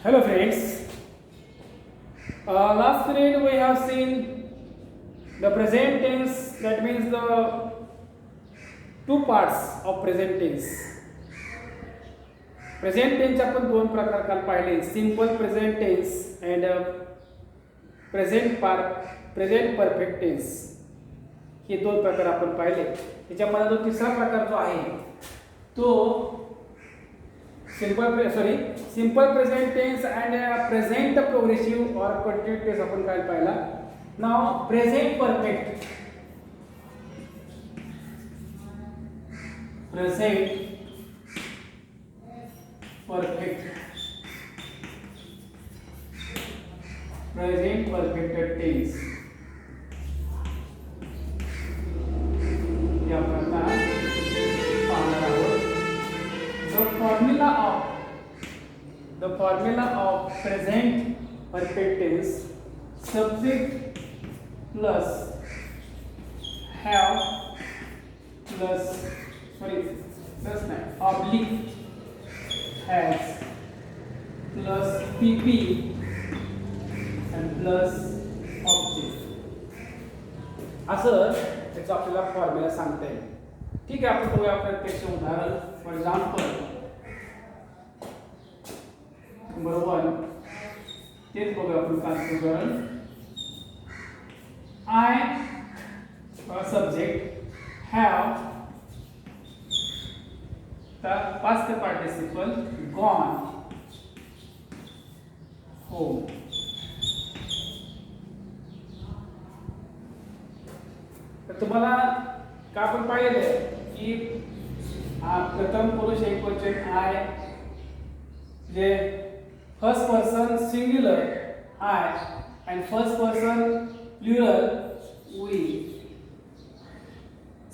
Hello friends. Last period we have seen the present tense, that means the two parts of present tense. Present tense आपण दोन प्रकार काल पाहिले, simple present tense and present perfect tense. हे दोन प्रकार आपण पाहिले. त्याच्यामध्ये जो तिसरा प्रकार जो आहे तो simple present tense and present progressive or continuous tense आपण काय पाहिला. नाव present perfect. Present perfect tense या प्रकार पाहणार आहोत. The formula of present perfect tense, subject plus have plus oblique has plus pp and plus object. असं त्याचं आपल्याला फॉर्म्युला सांगता येईल. ठीक आहे, आपण बघूया प्रत्यक्ष उदाहरण. फॉर एक्झाम्पल नंबर 1 तेच बघूया आपण कालचं उदाहरण. I subject have the past participle gone home. तर तुम्हाला का आपण पाहिलं की प्रथम पुरुष एकवचन आय, जे first person singular I and first person plural we,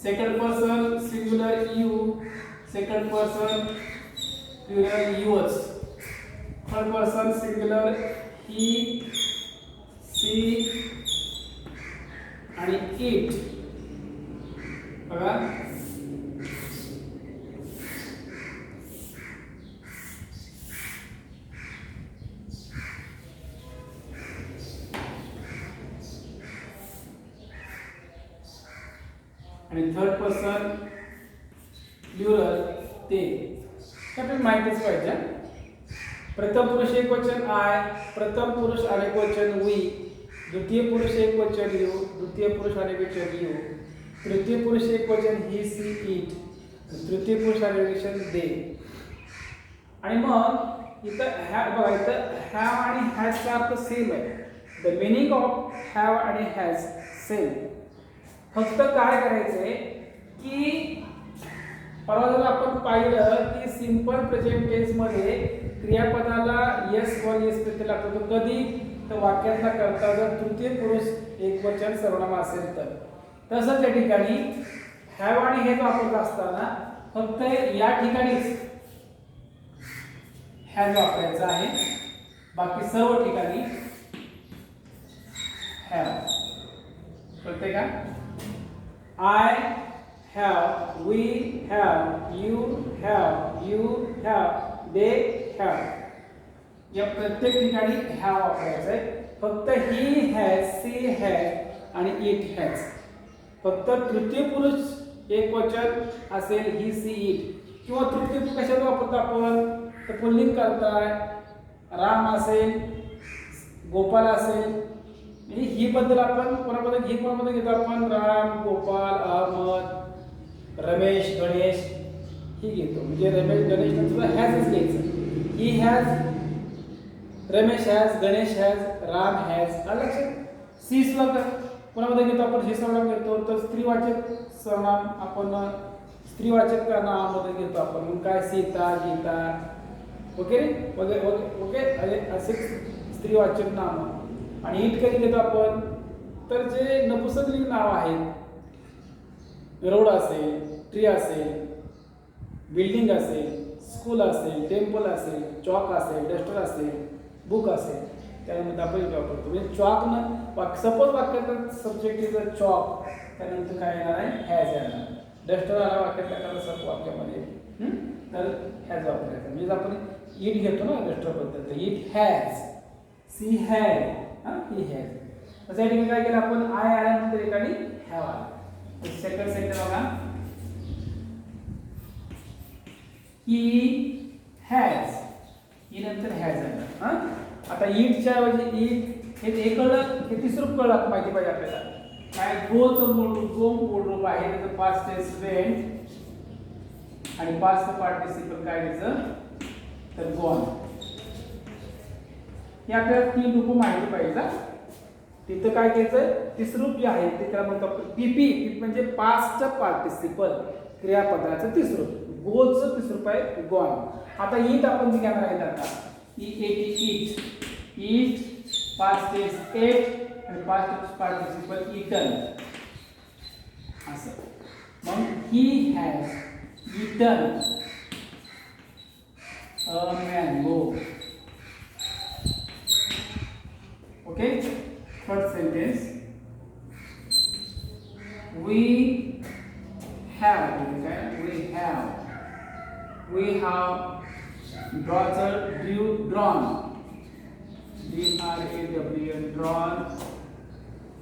second person singular you, second person plural yours, third person singular he, she आणि इट. बघा आणि थर्ड पर्सन प्लुरल ते. आपल्याला माहितीच पाहिजे. प्रथम पुरुष एकवचन आय, प्रथम पुरुष अनेकवचन वी, द्वितीय पुरुष एकवचन यू, द्वितीय पुरुष अनेकवचन यू, तृतीय पुरुष एकवचन ही, सी, इट, तृतीय पुरुष अनेकवचन दे. आणि मग इथं बघा, इथं हॅव आणि हॅजचा अर्थ सेम आहे. द मिनिंग ऑफ हॅव आणि हॅज सेम. फक्त काय करायचंय की परवा आपण पाहिलं की सिंपल प्रेझेंट टेन्स मध्ये क्रियापदाला यस व यस प्रत्यय लागतो. कधी तर वाक्यातला करता जर तृतीय पुरुष एकवचन सर्वनाम असेल तर. तसंच या ठिकाणी हॅव आणि हे वापरत असताना फक्त या ठिकाणीच हॅज वापरायचा आहे, बाकी सर्व ठिकाणी हॅव. कळते का? I have, we have, you have, they have. या प्रत्येक ठिकाणी have वापरायचं आहे. फक्त he has, she has आणि it has. फक्त तृतीय पुरुष एकवचन असेल ही, सी, इट, किंवा तृतीय पुरुष कशात वापरतो आपण तर पुल्लिंग करताय. राम असेल, गोपाल असेल, ही बद्दल आपण कोणाबद्दल ही कोणाबद्दल घेतो आपण राम, गोपाल, अहमद, रमेश, गणेश ही घेतो. म्हणजे रमेश गणेश नंतर हॅजच घ्यायचं. He has, Ramesh has, Ganesh has, Ram has. लक्षात. सी सर्वनाम कोणाबद्दल घेतो आपण? ही सर्वनाम घेतो. तर स्त्रीवाचक सर्वनाम आपण स्त्रीवाचक नावामध्ये घेतो आपण. मग काय सीता, गीता वगैरे वगैरे ओके असे स्त्रीवाचक नाम. आणि इट कधी घेतो आपण तर जे नपुंसकलिंग नाव आहेत, रोड असेल, ट्री असेल, बिल्डिंग असेल, स्कूल असेल, टेम्पल असेल, चॉक असेल, डस्टर असेल, बुक असेल, त्यामध्ये आपण इट वापरतो. म्हणजे चॉक सपोज वाक्यात सब्जेक्ट इज अ चॉक, त्यानंतर काय येणार आहे? हॅज येणार. डस्टर आला वाक्यात, सब वाक्यामध्ये तर हॅज वापरायचा. म्हणजे आपण इट घेतो ना वेस्टर पद्धत, it has, she had, he has. तसं या ठिकाणी काय केलं आपण, आय आल्यानंतर एकाने हॅव आला. सेकंड सेंटेन्स बघा, ही हॅज, ही नंतर हॅज आला. आता इटच्या ऐवजी इट हे कळलं, हे तिसरं कळलं माहिती पाहिजे आपल्याला. काय गोचं मूळ रूप आहे त्याचं पास्ट टेन्स वेंट आणि पास्ट पार्टिसिपल काय त्याचं तर गॉन. हे आपल्याला तीन रूप माहिती पाहिजे. तिथं काय घ्यायचं, तिसरं रूप जे आहे ते त्याला म्हणतो आपण पीपी म्हणजे पास्ट पार्टिसिपल क्रियापदाचं तिसरं रूप. गोचं तिसरं रूप आहे गॉन. आता इट आपण घेणार आहे आता eat, eat past tense ate आणि पास्ट पार्टिसिपल इटन असं. मग he has eaten a mango. Okay. Third sentence, we have drawn drawn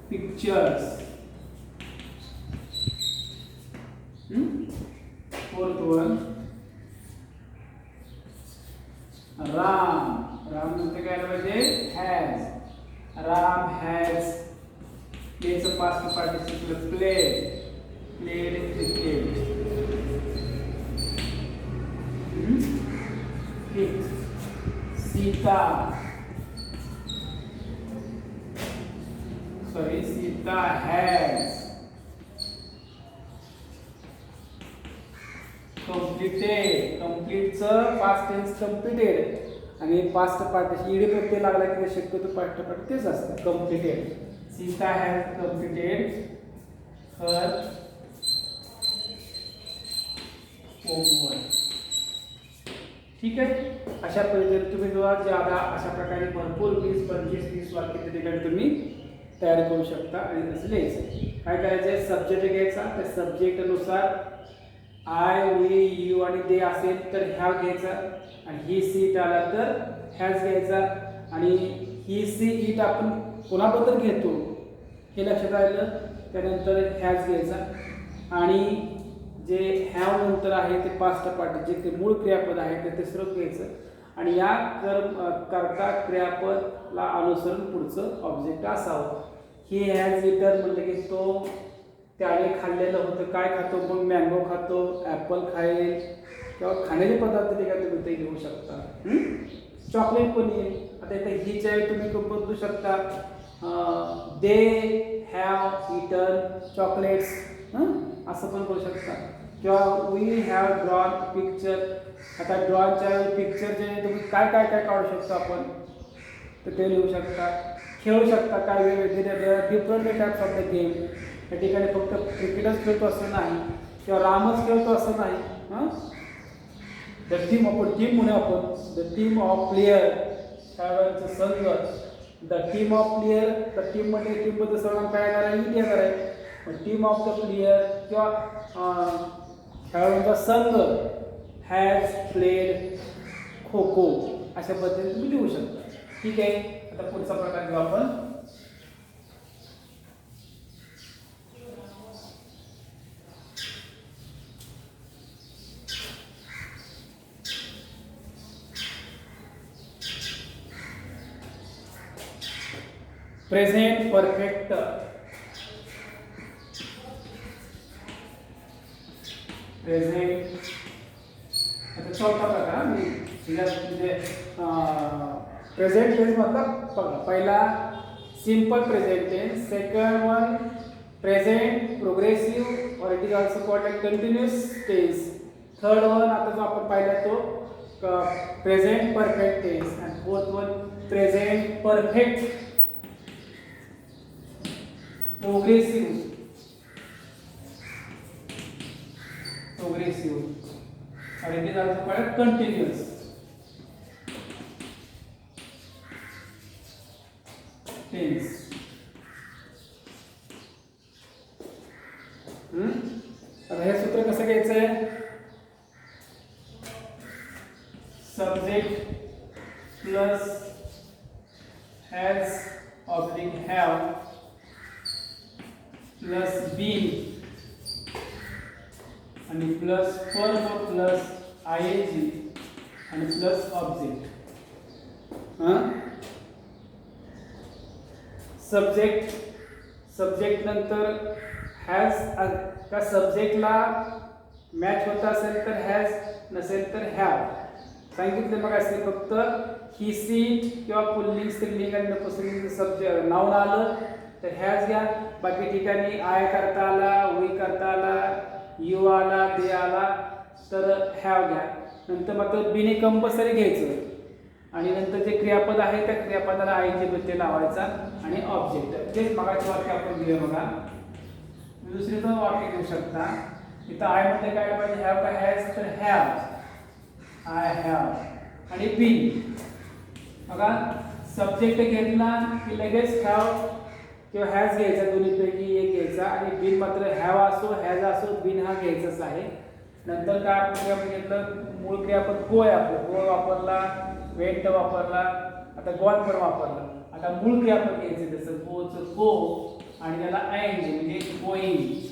pictures. Fourth one, Ram नंतर काय आलं पाहिजे has. Ram has played a past participle played cricket. Sita has completeचं past tense completed आणि past participle ED प्रत्यय लागला की शक्यतो past part तेच असतं completed. Sita has completed her homework. ठीक आहे. अशा पद्धतीने तुम्ही ज्यादा अशा प्रकारे भरपूर 20-25-30 वाक्य त्या ठिकाणी तुम्ही तयार करू शकता आणि तसं लिहायचं. काय करायचं, सब्जेक्ट घ्यायचा, त्या सब्जेक्टनुसार आय, वी, यू आणि दे असेल तर हॅव घ्यायचा आणि ही सीट आला तर हॅज घ्यायचा आणि ही सी इट आपण कोणाबद्दल घेतो हे लक्षात आलं त्यानंतर हॅज घ्यायचा आणि जे हॅव नंतर आहे ते पास्ट पार्ट जे मूळ क्रियापद आहे ते तिसरं घ्यायचं आणि या करता क्रियापदला अनुसरून पुढचं ऑब्जेक्ट असावं. ही हॅज इटर म्हटलं की तो त्याने खाल्लेलं होतं, काय खातो मग मँगो खातो, ॲपल खाईल किंवा खाण्याचे पदार्थ ते काय तुम्ही ते घेऊ शकता. चॉकलेट पण येईल. आता इथे हीच्या वेळी तुम्ही बदलू शकता, दे हॅव इटन चॉकलेट्स असं पण करू शकता किंवा वी हॅव ड्रॉन पिक्चर. आता ड्रॉनच्या वेळी पिक्चरचे तुम्ही काय काय काय काढू शकतो आपण तर ते लिहू शकता. खेळू शकता काय वेगवेगळे different types of the game. या ठिकाणी फक्त क्रिकेटच खेळतो असं नाही किंवा रामच खेळतो असं नाही. द टीम आपण टीम म्हणूया आपण द टीम ऑफ प्लेयर खेळाडूंचा संघ. The team of player the टीममध्ये टीमबद्दल सर्वांना काय येणार आहे, इट येणार आहे. टीम ऑफ द प्लेयर किंवा खेळाडूंचा संघ हॅज प्लेड खो खो अशा पद्धतीने तुम्ही लिहू शकता. ठीक आहे. आता पुढचा प्रकार घेऊ आपण. Present perfect. प्रेझेंट आता चौथा प्रकार म्हणजे प्रेझेंट टेन्स मतलब बघा पहिला simple present tense, second one present progressive और it is also called continuous tense. Third one आता जो आपण पाहिला तो प्रेझेंट परफेक्ट टेन्स आणि fourth one present perfect progressive और it is also called continuous tense. आता हे सूत्र कसं घ्यायचं आहे, object plus has oblique have plus been आणि प्लस फर्ब प्लस आयएनजी आणि प्लस ऑब्जेक्ट. सब्जेक्ट नंतर हॅज, त्या सब्जेक्टला मॅच होत असेल तर हॅज, नसेल तर हॅव. सांगितलं मग असेल फक्त ही सीट किंवा पुल्लिंग स्त्रीलिंग आणि नपुंसकलिंग सब्जेक्ट नाउन आलं तर हॅज घ्या. बाकी ठिकाणी आय करता आला, वी करता आला, यू आला, दे आला तर हॅव घ्या. नंतर मात्र बीने कंपल्सरी घ्यायचं आणि नंतर जे क्रियापद आहे त्या क्रियापदाला आयचे प्रत्यय लावायचा आणि ऑब्जेक्ट. तेच मगाचे वाक्य आपण घेऊया बघा. दुसरे पण वाक्य घेऊ शकता. इथं आय मध्ये काय पाहिजे, हॅव का हॅज, तर हॅव, आय हॅव. आणि बीन बघा, सब्जेक्ट घेतला की लगेच हॅव किंवा हॅज घ्यायचा, दोन्हीपैकी एक घ्यायचा. आणि बीन मात्र हॅव असो हॅज असो बीन हा घ्यायचाच आहे. नंतर काय आपण घेतलं, मूळ क्रियापद गो आहे आपलं, गो वापरला, वेंट वापरला, आता गॉन पण वापरला. आता मूळ क्रियापद घ्यायचं जसं गोचं गो आणि त्याला आयएनजी म्हणजे going.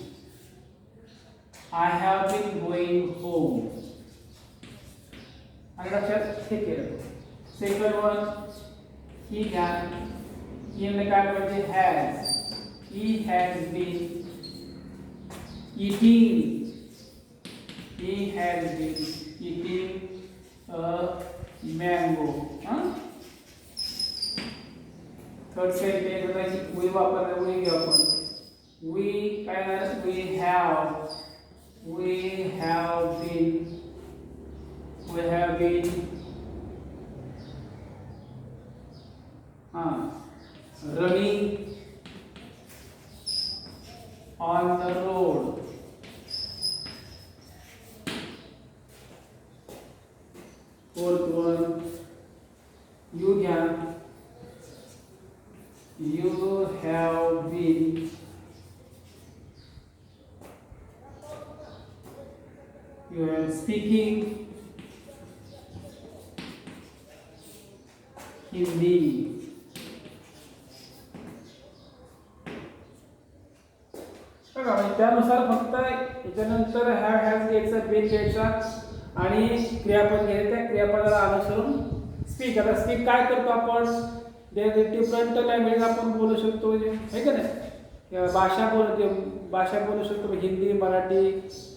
I have been going home. आणि लक्षात हे केलं. सेकंड वन ही घ्या, ही म्हणजे काय म्हणजे has, he has been eating, he has been eating a mango. Third sentence बघायची, we वापरला, we घेऊ आपण. we काय आहे, we have been running on the road. Fourth one, you have been speaking Hindi. बघा त्यानुसार फक्त याच्यानंतर हॅव हॅज घ्यायचा, बीन घ्यायचा आणि क्रियापद घ्यायचं. त्या क्रियापदाला अनुसरून स्पीक. आता स्पीक काय करतो आपण, डिफरंट लँग्वेज आपण बोलू शकतो, आहे का नाही. भाषा बोलू शकतो, हिंदी, मराठी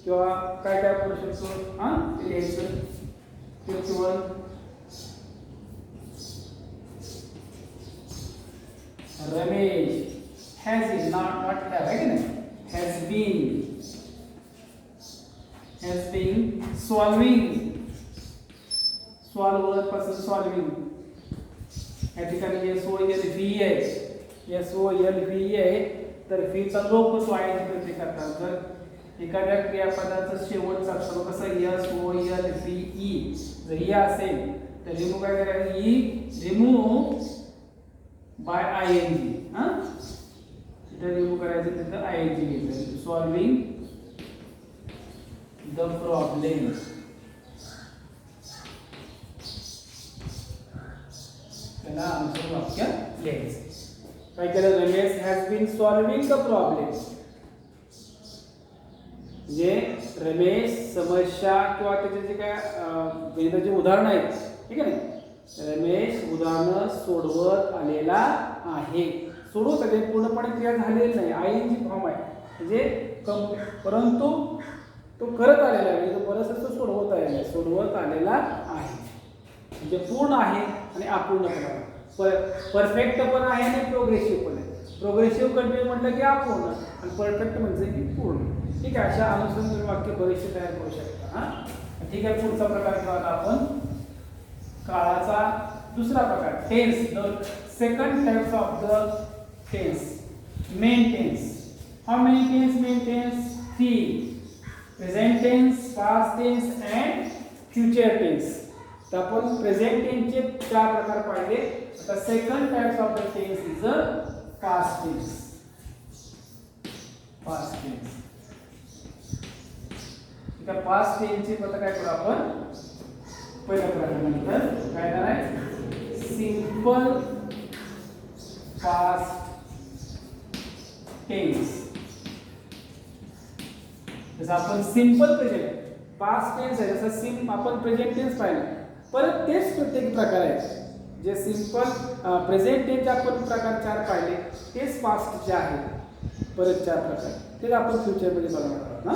किंवा काय काय बोलू शकतो. ते घ्यायचं. Ramesh has is not have, आहे का नाही. has been solving, solve पासून solving. या ठिकाणी SOLV आहे, तर V चा लोप होतो आहे प्रत्येक करतात. जर एखाद्या क्रियापदाचं शेवटचा अक्षर कसं SOLVE जर ई असेल तर रिमूव्ह काय करायचं, रिमूव्ह बाय ING. इथं रिमूव्ह करायचं, तिथं ING घ्यायचं. Solving the problem. त्याला आन्सर वाक्य लिहायचं. काय केलं, Ramesh has been solving the problem. म्हणजे रमेश समस्या किंवा त्याचे जे काय गणिताची उदाहरणं आहेत, ठीक आहे ना, रमेश उदाहरणं सोडवत आलेला आहे. सोडवत आहे, पूर्णपणे क्रिया झालेली नाही, ING फॉर्म आहे. म्हणजे परंतु तो करत आलेला आहे, तो बरंच सोडवत आलेला आहे. म्हणजे पूर्ण आहे आणि अपूर्ण पण आहे. परफेक्ट पण आहे आणि प्रोग्रेसिव्ह पण आहे. प्रोग्रेसिव्ह कंटिन्यू म्हटलं की अपूर्ण आणि परफेक्ट म्हणजे की पूर्ण. ठीक आहे, अशा अनुसरून तुम्ही वाक्य बरेचसे तयार करू शकता. ठीक आहे, पुढचा प्रकार घेऊया आपण काळाचा दुसरा प्रकार, tense. The second types of the tense, main tense. How many tense? Main tense 3. Present tense, past tense and future tense. तर आपण प्रेझेंट टेन्सचे 4 प्रकार पाहिले. आता second types of the tense is a past tense. Past tense. त्या past टेन्सचे पता काय करू आपण, पहिल्या प्रकारानंतर काय येणार आहे सिंपल पास्ट टेन्स. जसं आपण सिंपल प्रेझेंट पास्ट टेन्स आहे जसं आपण प्रेझेंट टेन्स पाहिलं. परत तेच प्रत्येक प्रकार आहेत जे सिंपल प्रेझेंट टेन्स आपण प्रकार 4 पाहिले तेच पास्टचे आहेत परत 4 प्रकार ते आपण फ्युचरमध्ये बघणार आहोत ना.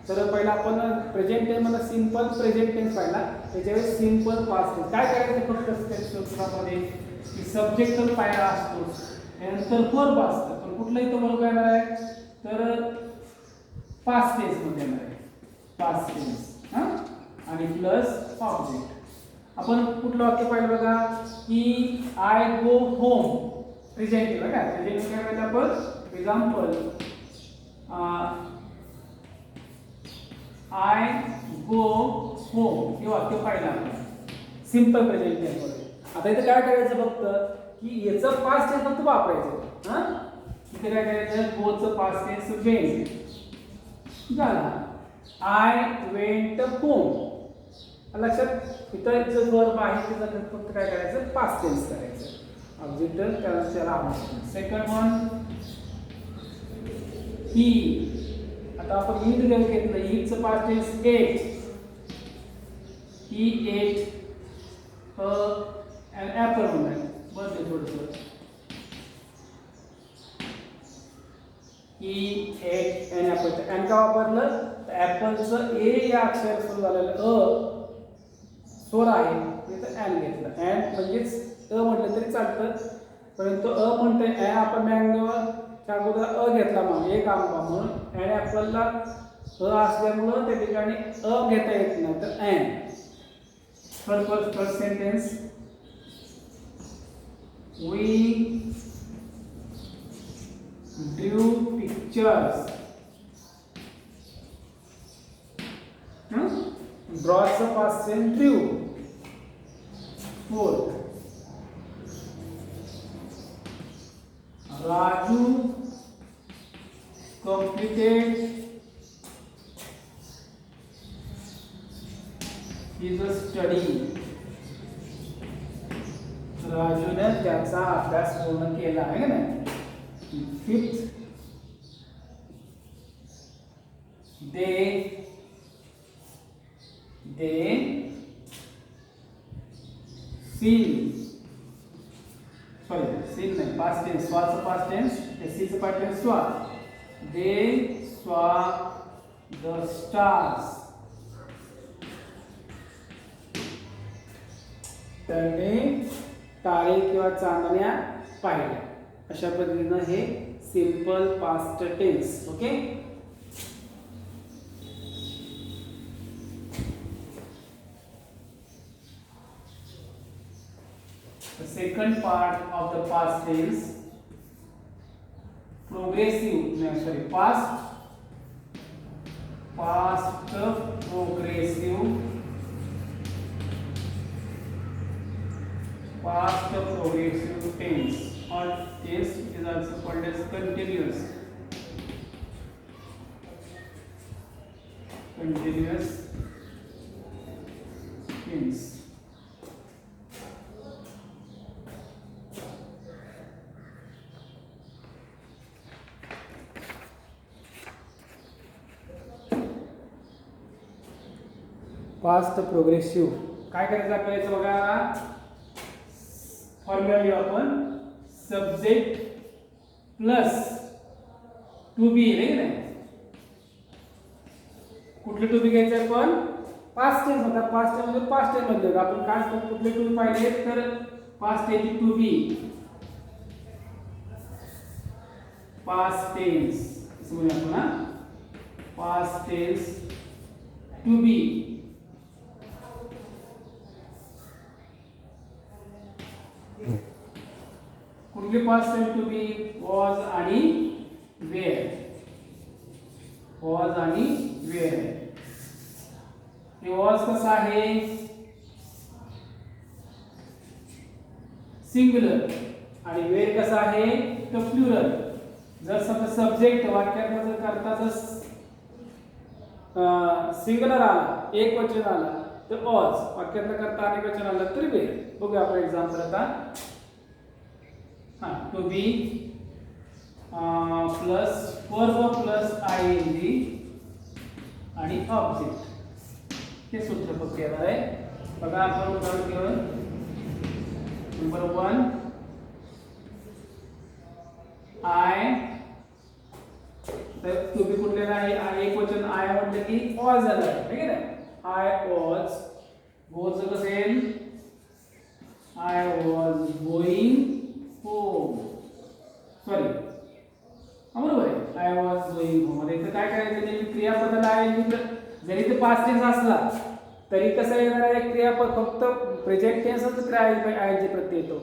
तर पहिला आपण प्रेझेंट टेन्स मध्ये सिंपल प्रेझेंट टेन्स पाहिला त्याच्यावेळी सिंपल पास्ट टेन्स काय करायचं फक्त सूत्रामध्ये की सब्जेक्ट तर पाहिला असतो त्यानंतर वर्ब असतं पण कुठलाही तो वर्ब येणार आहे तर पास्ट टेन्स मध्ये येणार आहे पास्ट टेन्स हां आणि प्लस ऑब्जेक्ट. आपण कुठलं वाक्य पाहिलं बघा की आय गो होम प्रेझेंट बघा प्रेझेंट काय करायचं आपण एक्झाम्पल आय गो होम हे वाक्य पाहिलं आपण सिंपल प्रेझेंट टेन्समध्ये. आता इथे काय करायचं फक्त की याचं पास्ट टेन्स फक्त वापरायचं हां. इथे काय करायचं गोचं पास्ट टेन्स वेंट झाला. आय वेंट होम लक्षात इथं जो वर्ब आहे त्याचा फक्त काय करायचं पास्ट टेन्स करायचं ऑब्जेक्ट त्याला आवश्यक. सेकंड वन ही आता आपण ईट घेतलं ईटचं past tense ate he ate an apple म्हणून बदल थोडंसं he ate an apple and का वापरलं तर ॲपलचं ए या अक्षर सुरू झालेलं स्वर आहे तिथं ॲन घेतलं. ॲन म्हणजेच म्हटलं तरी चालतं परंतु म्हणतोय ॲन आपण मँगोच्या अगोदर घेतला मग एक आंबा म्हणून ॲन ॲपलला असल्यामुळं त्या ठिकाणी घेता येत नाही तर an. First sentence we drew pictures draws the past tense drew. Fourth Raju completed his study. राजूने त्याचा अभ्यास पूर्ण केला आहे ना. फिफ्थ they seen नाही past tense swa'चं past tense seeचं past tense swa. they saw the stars. त्यांनी तारे किंवा चांदण्या पाहिल्या. अशा पद्धतीनं हे simple past tense. Okay the second part of the past tense progressive past progressive tense or tense is also called as continuous tense. Past progressive काय करायचं आपल्याला बघा फॉर्म्युला लिहू आपण सब्जेक्ट प्लस टू बी नाही कुठले टू बी घ्यायचं आपण पास्ट टेन्स होता पास्ट टेन्स म्हणजे पास्ट टेन्स मध्ये आपण काय कुठले टू बी पाहिले तर past tense to be past tense असं म्हणूया आपण ना पास्ट टेन्स टू बी कुठले past tense to be was आणि वेअर वॉज आणि वेअर हे वॉज कसा आहे सिंग्युलर आणि वेअर कसा आहे तो प्लुरल. जर समजा सब्जेक्ट वाक्यात जर करता जर सिंग्युलर आला एक वचन आला तर वॉज. वाक्यातला करता अनेक वचन आलं तर वेअर. बघूया आपण एक्झाम्पल आता. To be plus verb plus ING आणि ऑब्जेक्ट हे सूत्र फक्त येणार आहे. बघा आपण उदाहरण घेऊन. Number 1 I. तर टू बी कुठलेला आहे एक वचन आय म्हटलं की वॉज झालं आहे, ठीक आहे ना. I was. गोचं कसं येईल? I was going home. Sorry, बरोबर आहे. I was going home. इथं काय करायचं? नेहमी क्रियापदाला आहे, जरी ते पास्ट टेन्स असला तरी कसं येणार आहे? क्रियापद फक्त प्रेझेंट टेन्सच आयचे प्रत्यय येतो.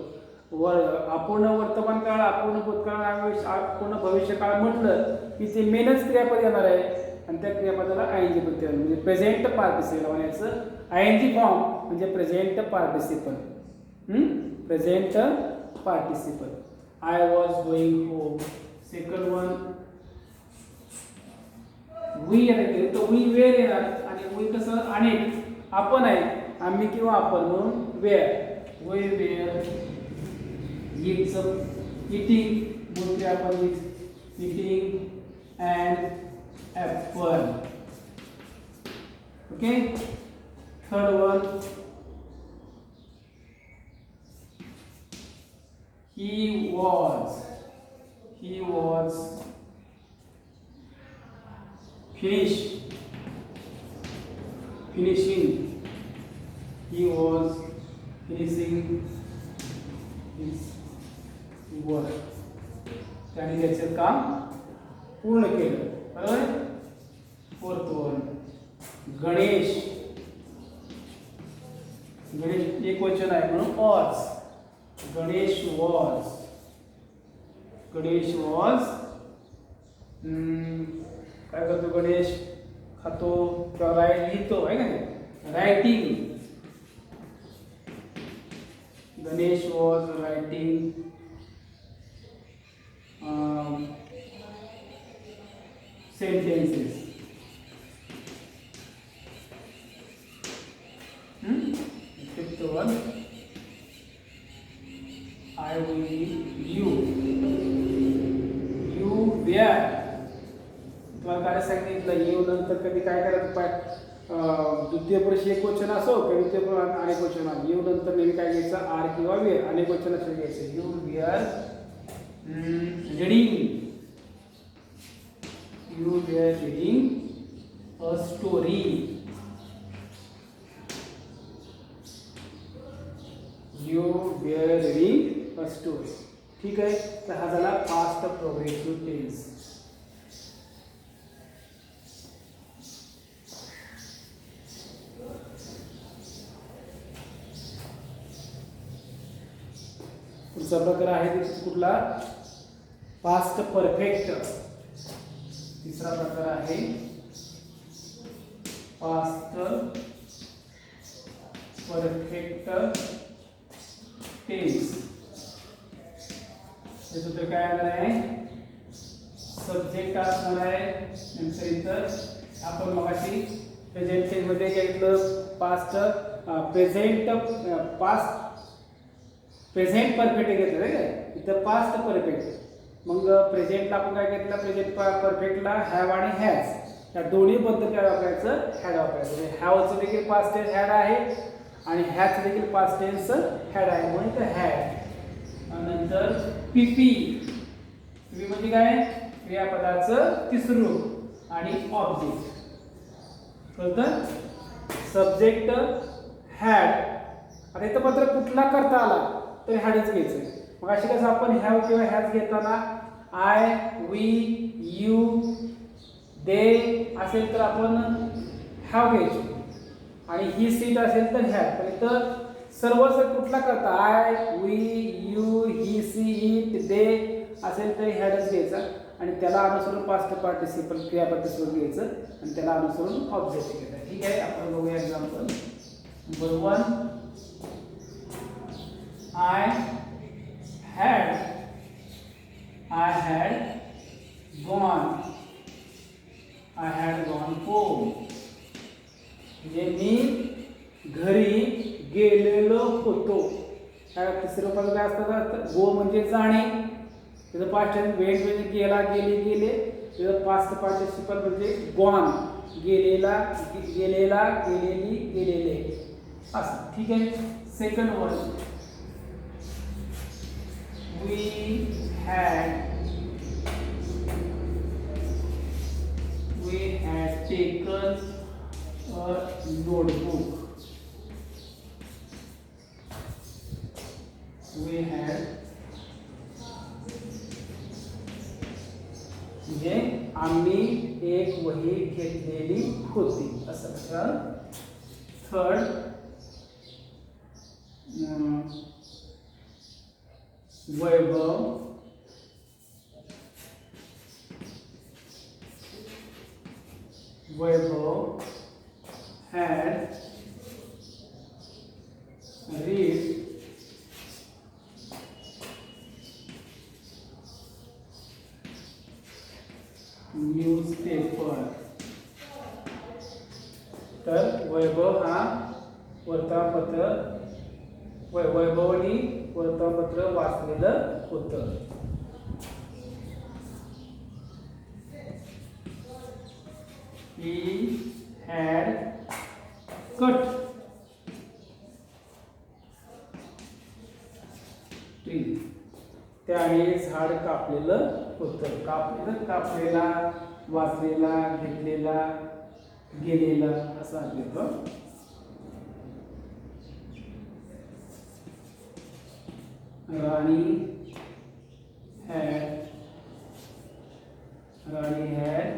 अपूर्ण वर्तमान काळ, अपूर्ण भूतकाळ, अपूर्ण भविष्य काळ म्हटलं की ते मेनच क्रियापद येणार आहे आणि त्या क्रियापदाला ING प्रत्यय म्हणजे प्रेझेंट पार्टिसिपल म्हणायचं. ING फॉर्म म्हणजे present participle. Present participle. I was going home. Second one we येणार तर वी वेअर येणार आणि वी कसं अनेक आपण आहे, आम्ही किंवा आपण म्हणून वेअर. We were eating. बोलते आपण eating an apple. Okay. Third one he was finishing. He was finishing his work. त्याने त्याचे काम पूर्ण केलं. बरोबर. Fourth one Ganesh. गणेश एक वचन आहे म्हणून वॉज. गणेश वॉज काय करतो गणेश? खातो किंवा लिहितो आहे का? Writing. Ganesh was writing sentences. Fifth one I will you were. तुम्हाला काय सांगितलं? यू नंतर कधी काय करायचं? द्वितीय पुरुष एक वचन असो किंवा द्वितीय पुरुष अनेक वचन असो, यू नंतर नेहमी काय घ्यायचं? आर किंवा वेअर. अनेक वचन असं घ्यायचं. You were reading. You were reading a story. You were reading a story. ठीक आहे. तर हा झाला पास्ट प्रोग्रेसिव्ह टेन्स. पुढचा प्रकार आहे कुठला? Past perfect. तीसरा प्रकार आहे पास्ट परफेक्ट टेन्स. हे सूत्र काय येणार आहे? सब्जेक्ट असणार आहे. नंतर इथं आपण मगाशी प्रेझेंट टेन्स मध्ये घेतलं पास्ट प्रेझेंट परफेक्ट घेतलं आहे. इथं पास्ट परफेक्ट. मग प्रेझेंटला आपण काय घेतलं? प्रेझेंट परफेक्टला हॅव आणि हॅज या दोन्ही बद्दल काय वापरायचं? हॅड वापरायचं. म्हणजे हॅवचं देखील पास्ट टेन्स हॅड आहे आणि हॅज देखील पास्ट टेन्स हॅड आहे म्हणून ते हॅड. नंतर पीपी. पीपी म्हणजे काय? क्रियापदाचं तिसरं रूप आणि ऑब्जेक्ट. कळतं? Subject had. आता इथं मात्र कुठला करता आला तर हॅडच घ्यायचं. मग अशी कसं आपण हॅव किंवा हॅज घेताना आय, वी, यू, दे असेल तर आपण हॅव घ्यायची आणि ही सीट असेल तर हॅव. पण इथं सर्व कुठला करता I, we, you, he, she, it, they असेल तर हॅडच घ्यायचा आणि त्याला अनुसरून पास्ट पार्टिसिपल क्रियापद घ्यायचं आणि त्याला अनुसरून ऑब्जेक्ट घ्यायचा. ठीक आहे. आपण बघूया example. Number 1 I had gone home. म्हणजे मी तिसऱ्या रूपाचं काय असतं? गो म्हणजे जाणे, त्याचं पास्ट टेन्स वेंट म्हणजे गेला, गेले, गेले. त्याचं पास्ट पार्टिसिपल म्हणजे गॉन, गेलेला, गेलेला, गेलेली, गेलेले, असं. ठीक आहे. Second one, we had taken a notebook. We had म्हणजे आम्ही एक वही घेतलेली होती, असं. Third, Vaibhav had read newspaper. तर वैभव हा वर्तमानपत्र, वैभवनी वर्तमानपत्र वाचलेलं होतं. He had cut tree. त्याने झाड कापलेलं होतं. कापलेला, वाचलेला, घेतलेला, गेलेला, असं आहे. राणी had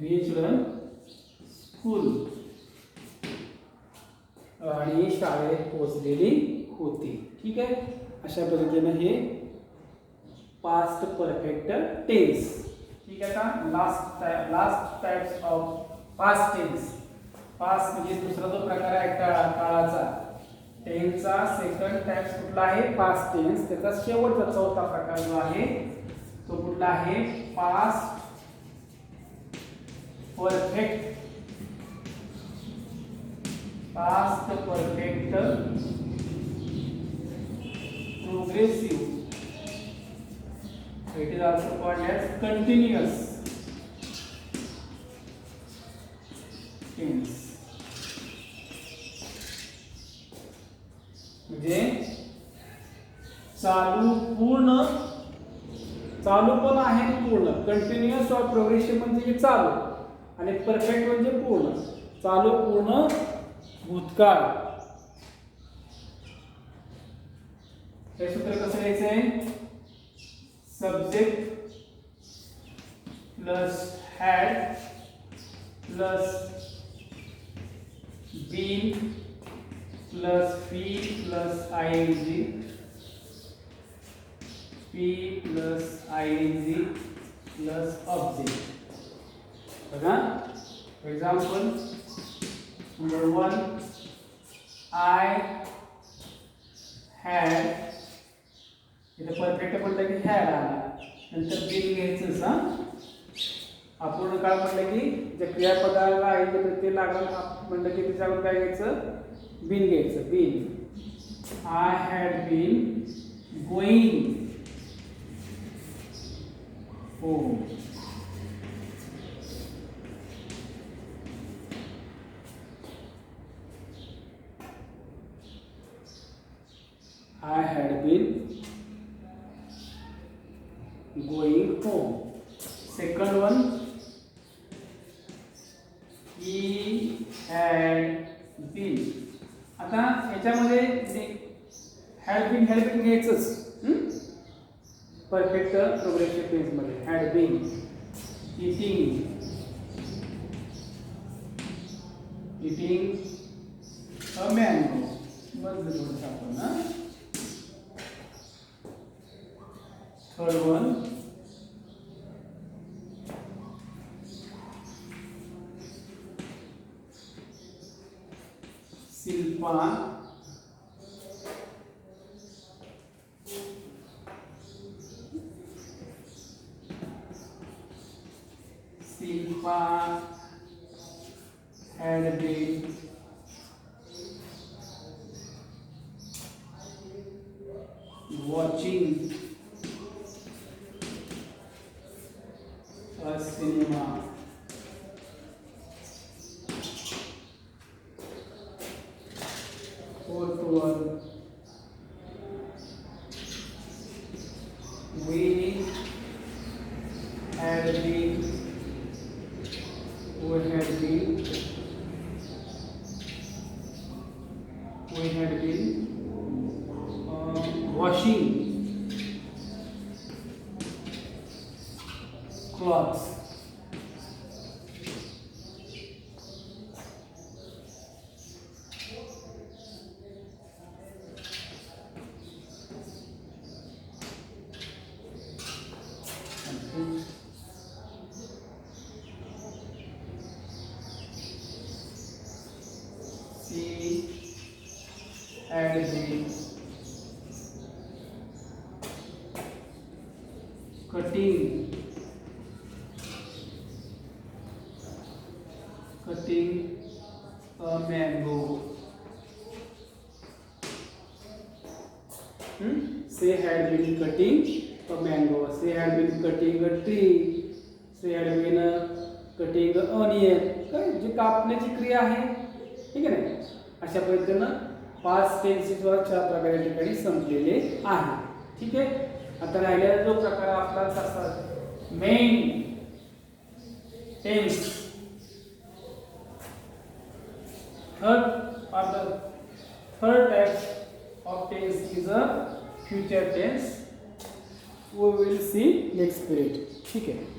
reached school. राणी शाळेत पोहोचलेली होती. ठीक आहे. अशा पद्धतीने हे पास्ट परफेक्ट टेन्स. ठीक आहे का. Last types of past tense. Past म्हणजे दुसरा जो प्रकार आहे काळाचा टेन्सचा सेकंड टाइप कुठला आहे? Past tense. त्याचा शेवटचा चौथा प्रकार जो आहे तो कुठला आहे? Past perfect. Past perfect progressive. It is also called as continuous tense. म्हणजे चालू पण आहे, पूर्ण. कंटिन्युअस और प्रोग्रेसिव्ह म्हणजे चालू, आणि परफेक्ट म्हणजे पूर्ण. चालू, पूर्ण, भूतकाळ. हे सूत्र कसं लिहायचंय? Subject plus had plus been plus P plus ING, P plus ING plus object. बघा. For example number 1, I had. इथे परफेक्ट म्हटलं की हॅड आला, नंतर बीन घ्यायचं. अपूर्ण काळ म्हटलं की ज्या क्रियापदाला आहे ते लागलं म्हटलं की त्याच्यावर काय घ्यायचं? बीन घ्यायचं. Been. I had been going home. I had been going home. Second one, he had been. आता याच्यामध्ये had been घ्यायचंच. परफेक्ट प्रोग्रेसिव्ह टेन्स मध्ये had been eating a mango. बस थोडं आपण ना. Third one, Silpa had been watching a cinema. Fourth one, we had been washing clothes. She had been cutting a mango. She had been cutting a mango. She had been cutting a tree. She had been cutting an onion. काय जी कापण्याची क्रिया आहे, ठीक आहे ना. अशा पद्धतीनं past tenses वर 4 प्रकारे ठिकाणी संपलेले आहे. ठीक आहे. आता राहिलेला जो प्रकार आपला असा main tense, third type of tense is a future tense. We will see next period. ठीक है.